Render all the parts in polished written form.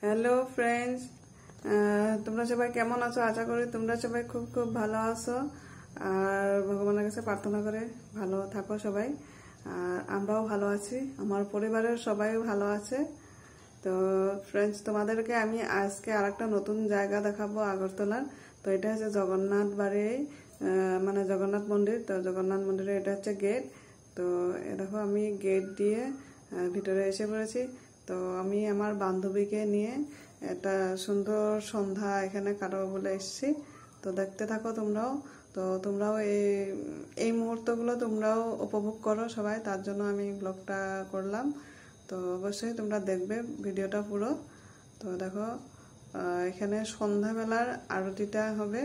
Hello friends, তোমরা সবাই কেমন আছো? আশা করি তোমরা সবাই খুব খুব ভালো আছো। আর ভগবানের কাছে প্রার্থনা করে ভালো থাকো সবাই। আর আমরাও ভালো আছি, আমার পরিবারের সবাই ভালো আছে। তো ফ্রেন্ডস, তোমাদেরকে আমি আজকে আরেকটা নতুন জায়গা দেখাবো আগরতলার। তো এটা হচ্ছে জগন্নাথ বাড়ি, মানে জগন্নাথ মন্দির। তো জগন্নাথ মন্দিরে এটা হচ্ছে গেট। তো দেখো আমি গেট দিয়ে ভিতরে এসে পড়েছি। তো আমি আমার বান্ধবীকে নিয়ে একটা সুন্দর সন্ধ্যা এখানে কাটাবো বলে এসেছি। তো দেখতে থাকো তোমরাও। তো তোমরাও এই মুহূর্তগুলো তোমরাও উপভোগ করো সবাই, তার জন্য আমি ব্লগটা করলাম। তো অবশ্যই তোমরা দেখবে ভিডিওটা পুরো। তো দেখো এখানে সন্ধ্যাবেলার আরতিটা হবে।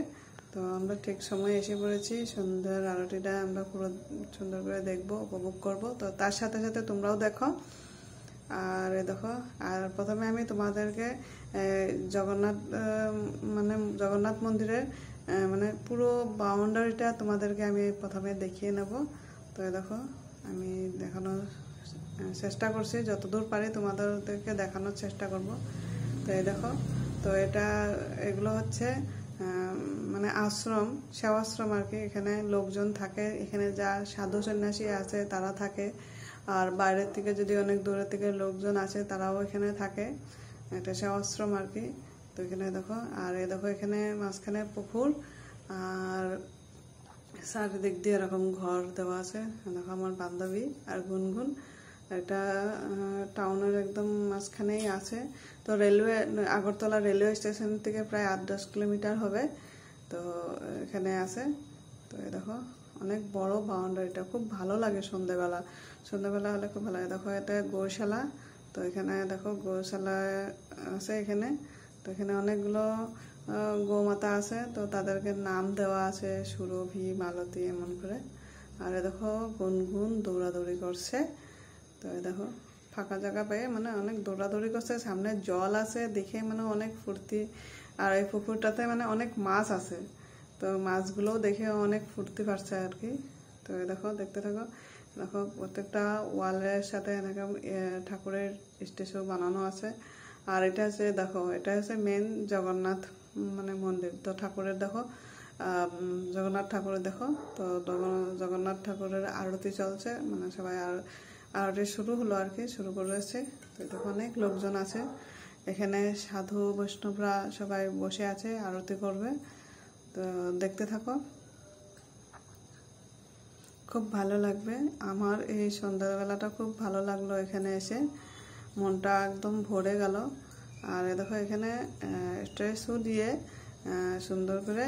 তো আমরা ঠিক সময় এসে পড়েছি। সন্ধ্যার আরতিটা আমরা পুরো সুন্দর করে দেখবো, উপভোগ করব। তো তার সাথে সাথে তোমরাও দেখো। আর দেখো, আর প্রথমে আমি তোমাদেরকে জগন্নাথ মন্দিরের মানে পুরো বাউন্ডারিটা তোমাদেরকে আমি প্রথমে দেখিয়ে নেব। তো দেখো আমি দেখানোর চেষ্টা করছি, যতদূর পারি তোমাদেরকে দেখানোর চেষ্টা করব। তো এই দেখো, তো এগুলো হচ্ছে মানে আশ্রম, সেবাশ্রম আর কি। এখানে লোকজন থাকে, এখানে যা সাধু সন্ন্যাসী আছে তারা থাকে। আর বাইরের থেকে যদি অনেক দূরের থেকে লোকজন আসে তারাও এখানে থাকে। এটা সেবাশ্রম আর কি। তো এখানে দেখো, আর এই দেখো এখানে মাঝখানে পুকুর, আর চারিদিক দিয়ে এরকম ঘর দেওয়া আছে। দেখো আমার বান্ধবী আর গুনগুন। এটা টাউনের একদম মাঝখানেই আছে। তো আগরতলা রেলওয়ে স্টেশন থেকে প্রায় 8-10 কিলোমিটার হবে। তো এখানে আছে। তো এই দেখো অনেক বড় বাউন্ডারিটা, খুব ভালো লাগে সন্ধ্যেবেলা হলে খুব ভালো লাগে। দেখো এটা গৌশালা। তো এখানে দেখো গৌশালা আছে এখানে। তো এখানে অনেকগুলো গৌমাতা আছে। তো তাদেরকে নাম দেওয়া আছে, সুরভি, মালতী, এমন করে। আর দেখো গুনগুন দৌড়াদৌড়ি করছে। তো দেখো ফাঁকা জায়গা পেয়ে মানে অনেক দৌড়াদৌড়ি করছে, সামনে জল আছে দেখে মানে অনেক ফুর্তি। আর এই পুকুরটাতে মানে অনেক মাছ আছে। তো মাছগুলোও দেখে অনেক ফুর্তি পাচ্ছে আর কি। তো দেখো দেখতে থাকো। দেখো প্রত্যেকটা ওয়ালের সাথে এরকম ঠাকুরের স্ট্যাচু বানানো আছে। আর এটা হচ্ছে দেখো, এটা হচ্ছে মেন জগন্নাথ মানে মন্দির। তো ঠাকুরের দেখো, জগন্নাথ ঠাকুরের দেখো। তো জগন্নাথ ঠাকুরের আরতি চলছে, মানে সবাই আরতি শুরু হলো আর কি, শুরু করেছে। তো দেখো অনেক লোকজন আছে এখানে, সাধু বৈষ্ণবরা সবাই বসে আছে, আরতি করবে। তো দেখতে থাকো, খুব ভালো লাগবে। আমার এই সন্ধ্যাবেলাটা খুব ভালো লাগলো এখানে এসে, মনটা একদম ভরে গেল। আর দেখো এখানে স্ট্যাচু দিয়ে সুন্দর করে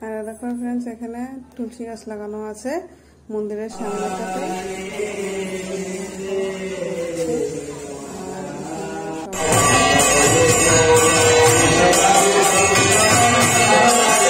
আর দেখো ফ্রেন্ডস, এখানে তুলসী গাছ লাগানো আছে মন্দিরের সামনেটাতে। আর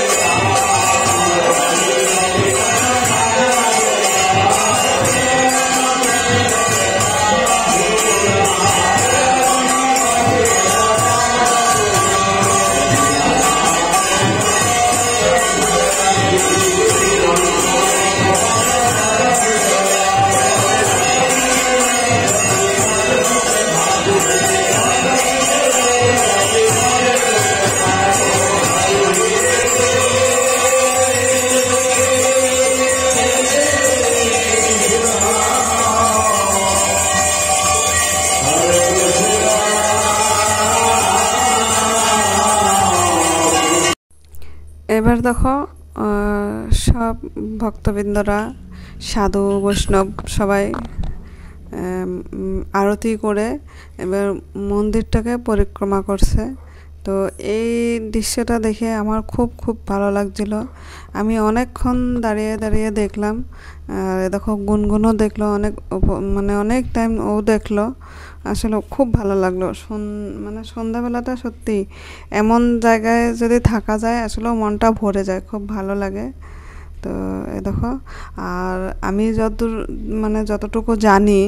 এবার দেখো সব ভক্তবৃন্দরা, সাধু বৈষ্ণব সবাই আরতি করে এবার মন্দিরটাকে পরিক্রমা করছে। তো এই দৃশ্যটা দেখে আমার খুব খুব ভালো লাগছিল। আমি অনেকক্ষণ দাঁড়িয়ে দাঁড়িয়ে দেখলাম। আর দেখো গুনগুনও দেখলো, মানে অনেক টাইম ও দেখলো। আসলে খুব ভালো লাগলো। মানে সন্ধ্যাবেলাটা সত্যি এমন জায়গায় যদি থাকা যায় আসলে মনটা ভরে যায়, খুব ভালো লাগে। তো এ দেখো, আর আমি যতটুকু জানি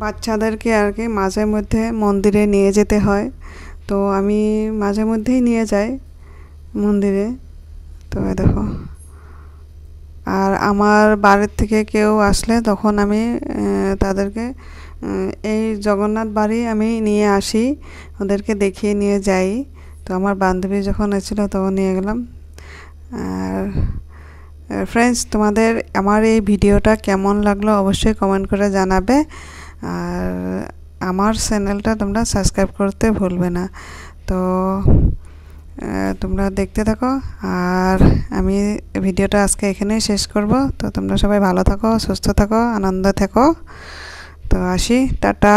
বাচ্চাদেরকে আর কি মাঝে মধ্যে মন্দিরে নিয়ে যেতে হয়। তো আমি মাঝে মধ্যেই নিয়ে যাই মন্দিরে। তো এ দেখো, আর আমার বাড়ির থেকে কেউ আসলে তখন আমি তাদেরকে এই জগন্নাথ বাড়ি আমি নিয়ে আসি, ওদেরকে দেখিয়ে নিয়ে যাই। তো আমার বান্ধবী যখন এসেছিলো তখন নিয়ে গেলাম। আর ফ্রেন্ডস, তোমাদের আমার এই ভিডিওটা কেমন লাগলো অবশ্যই কমেন্ট করে জানাবে। আর আমার চ্যানেলটা তোমরা সাবস্ক্রাইব করতে ভুলবে না। তো তোমরা দেখতে থাকো, আর আমি ভিডিওটা আজকে এখানেই শেষ করব। তো তোমরা সবাই ভালো থাকো, সুস্থ থাকো, আনন্দ থেকো। তো আসি, টাটা।